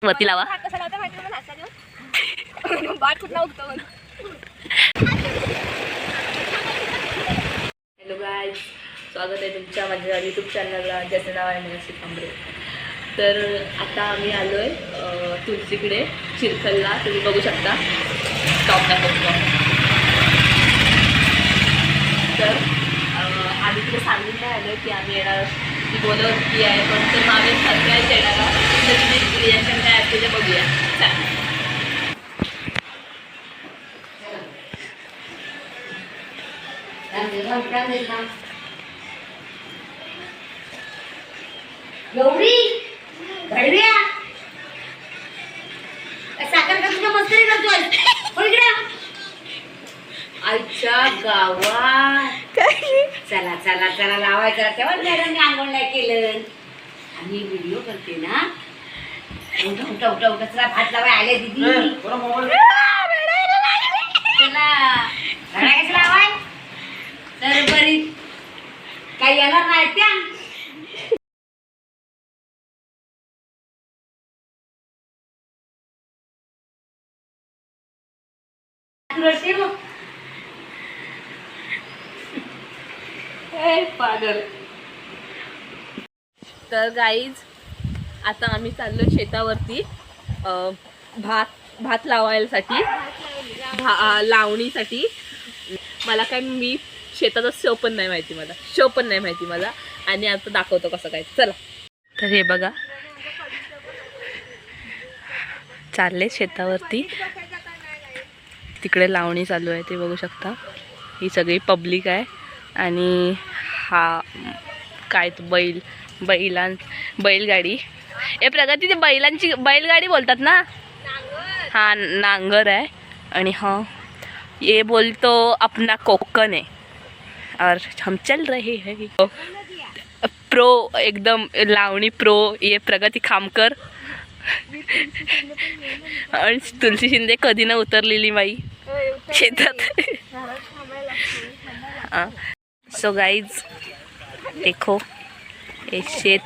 वरती लावा. Hello guys, स्वागत आहे तुमच्या माझ्या यूट्यूब चॅनलला ज्याचं नाव आहे मनसी कांबरे. तर आता आम्ही आलो आहे तुळशीकडे चिरखलला. तुम्ही बघू शकता स्टॉप दाखवतो. तर आम्ही तिथे सांगून नाही आलो की आम्ही येणार, ती बोलत की आहे पण तर आम्ही सरप्राईज येणार. त्याची रिॲक्शन काय असते ते बघूया. चालेल. गौरी घडव्या साखर का तुझ्या मस्करी करतोय आजच्या गावात. चला चला चला लावायचं. तेव्हा मॅडमने आंघोळ नाही केलं. आम्ही व्हिडिओ करते ना. उठा उठा उठा उठा. चला भात लावाय आले दीदी. चला कशी लावाय तर बरी काही येणार नाही त्या. पागल. तर गाईज आता आम्ही चाललो शेतावरती भात लावायसाठी, लावणीसाठी. मला काय, मी शेताचा शो पण नाही माहिती मला. आणि आता दाखवतो कसं काय. चला. तर हे बघा, चालले शेतावरती. तिकडे लावणी चालू आहे ते बघू शकता. ही सगळी पब्लिक आहे. आणि हा काय तो बैलगाडी. हे प्रगती ते बैलगाडी बोलतात ना. हा नांगर आहे. आणि हाँ ये बोलतो अपना कोकण है. और हम चल रहे हैं प्रो, एकदम लावणी प्रो. ये प्रगती खामकर आणि तुलसी शिंदे कधी न उतरलेली बाई शेतात. सो गाइज देखो, ये शेत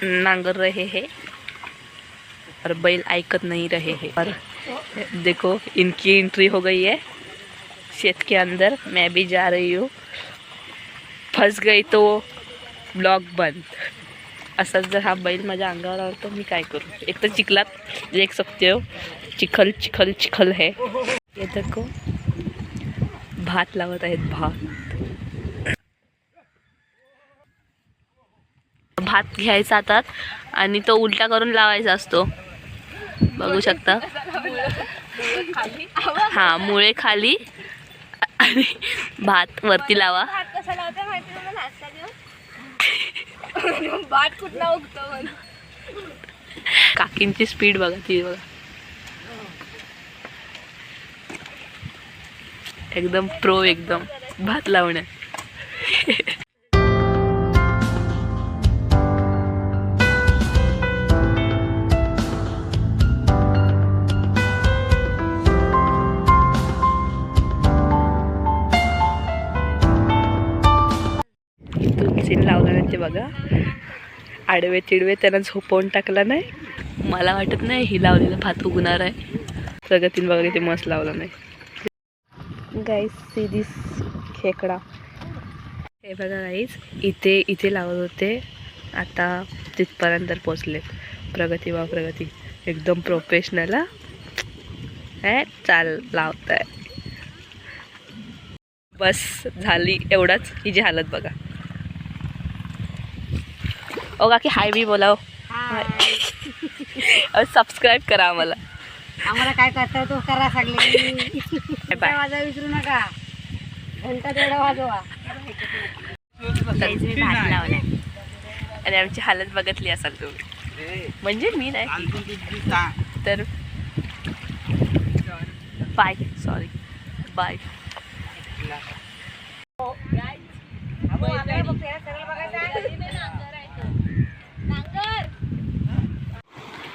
नांगर रहे हैं और बैल ऐकत नहीं रहे हैं. और देखो इनकी एंट्री हो गई है शेत के अंदर. मैं भी जा रही हूँ. फंस गई तो ब्लॉग बंद. असंच जर हा बैल माझ्या अंगावर आला तर मी काय करू. एक तर चिखलात देख सकते हो, चिखल चिखल चिखल है. ये देखो भात लावत आहेत. भात घ्यायचा हातात आणि तो उलटा करून लावायचा असतो. बघू शकता. हा, मुळे खाली आणि भात वरती लावा. भात कुठला उगतो. काकींची स्पीड बघा ती बघा. एकदम प्रो, एकदम भात लावण्यात. तुलसीने लावला नाही ते बघा. आडवे तिडवे त्यांना झोपवून टाकला नाही. मला वाटत नाही ही लावलेला भात उगणार आहे. प्रगतीने बघा किती मस्त लावला नाही. गाईज सी दिस खेकडा. हे बघा गाईज, इथे लावत होते. आता तिथपर्यंत पोचलेत. प्रगती एकदम प्रोफेशनल आहे. चाल लावत आहे. बस झाली एवढाच. हिची हालत बघा. ओ काकी हाय बी बोलाव. सबस्क्राईब करा आम्हाला. काय करता तो करा सगळे. वाजवा विसरू नका. घंटा तेवढा वाजवा. मी भात लावलाय आणि आमची हालत बघितली असाल तुम्ही. म्हणजे मी नाही तर बाय. Sorry bye.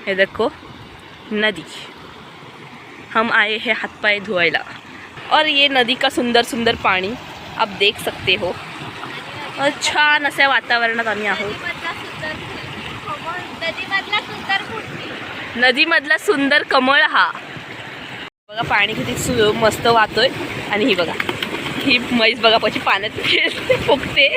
ये देखो नदी. हम आए हैं हाथ पाए धोएला और ये नदी का सुंदर सुंदर पानी आप देख सकते हो. छान अशा वातावरणात आम्ही आहोत. नदीमधला सुंदर नदीमधला सुंदर कमळ हा बघा. पाणी किती मस्त वाहतोय. आणि ही बघा, ही म्हैस बघा पशी पाण्यात फुगते.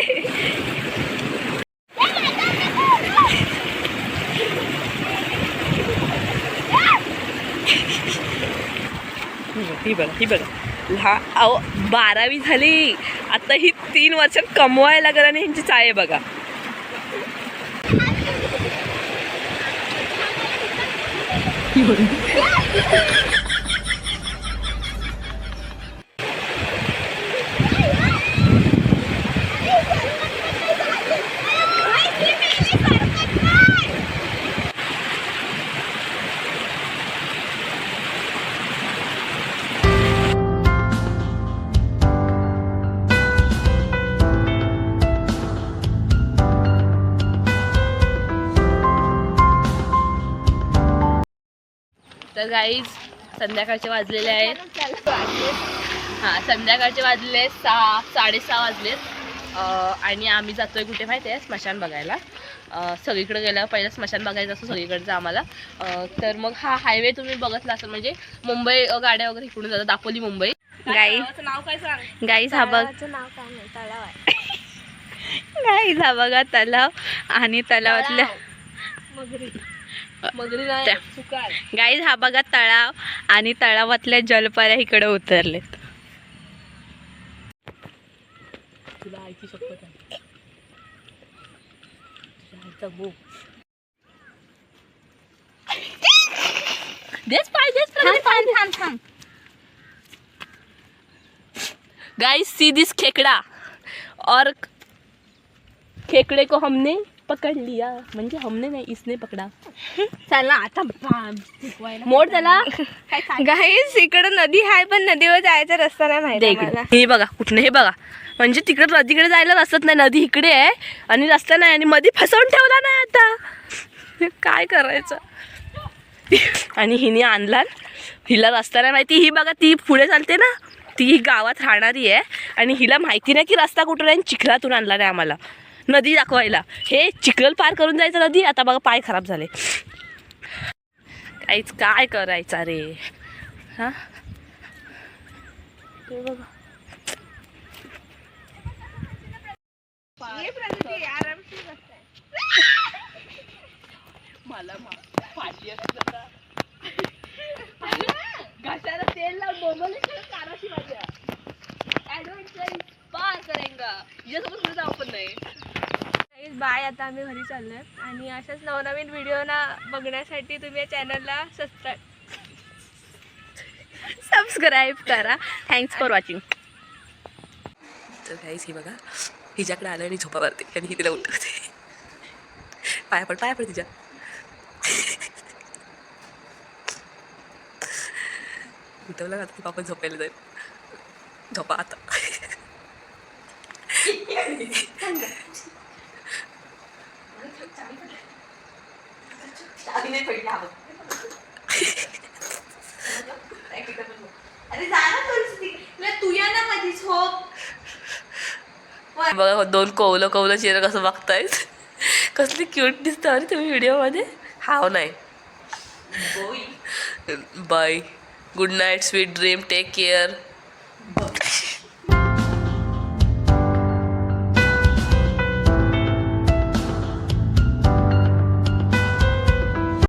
ही बघा, ही बघा. हा अहो 12वी झाली आता, ही 3 वर्षात कमवायला लागला आणि ह्यांची चाय बघा. तर गाईज संध्याकाळचे वाजलेले आहेत. हां, संध्याकाळचे वाजले 6, 6:30 वाजलेत. आणि आम्ही जातोय कुठे माहिती आहे? स्मशान बघायला. सगळीकडे गेल्यावर पहिलं स्मशान बघायचं असं सगळीकडचं आम्हाला. तर मग हा हायवे तुम्ही बघितला असेल, म्हणजे मुंबई गाड्या वगैरे इकडून जातात, दापोली मुंबई. गाईज नाव काय सांग? गाईज हा बघ, नाव काय नाही, तलाव आहे. गाईज हा बघा तलाव. आणि तलावातल्या गाईज हा बघा तळाव. आणि तळावातल्या जलपऱ्या इकडे उतरलेत. तुला आईची शपथ आहे. गाइस सी दिस खेकड़ा और खेकड़े को हमने पकड़ लिया. म्हणजे हमने नाही, इसने पकडा. चला आता मोड त्याला. गाईस इकडे नदी आहे, पण नदीवर जायचा रस्ता नाही माहिती मला. हे बघा कुठनं, हे बघा. म्हणजे तिकडे नदीकडे जायला रस्ताच नाही, नदी इकडे आहे आणि रस्ता नाही, आणि मध्ये फसवून ठेवला नाही. आता काय करायचं? आणि हिने आणला, हिला रस्ता नाही माहिती. ही बघा, ती पुढे चालते ना, ती गावात राहणारी आहे आणि हिला माहिती नाही की रस्ता कुठून आहे. चिखलातून आणला नाही आम्हाला नदी दाखवायला. हे चिखल पार करून जायचं नदी. आता बघा पाय खराब झाले. काहीच काय करायचं रे. हा ते बघा, मला फाटी घशाला तेल लावून बोंबले काराशी माझ्या ऍडव्हेंचर पार करेंगा. यासोबत पुढे जाऊ पण नाही. बाय, आता आम्ही घरी चाललोय. आणि अशाच नवनवीन व्हिडिओ ना बघण्यासाठी तुम्ही या चॅनलला सबस्क्राईब करा. Thanks for watching. तर काहीच ही बघा, हिच्याकडे आलं आणि झोपा मारते आणि ही तिला उठवते. पाया पड तिच्या. उठवलं आता, पापा झोपायला जाईल. झोपा आता. बघा 2 कवलं चेहरा कसं बघतायत. कसली क्यूट दिसतं अरे तुम्ही व्हिडिओमध्ये. हाव नाही. Bye, good night, sweet dream, take care.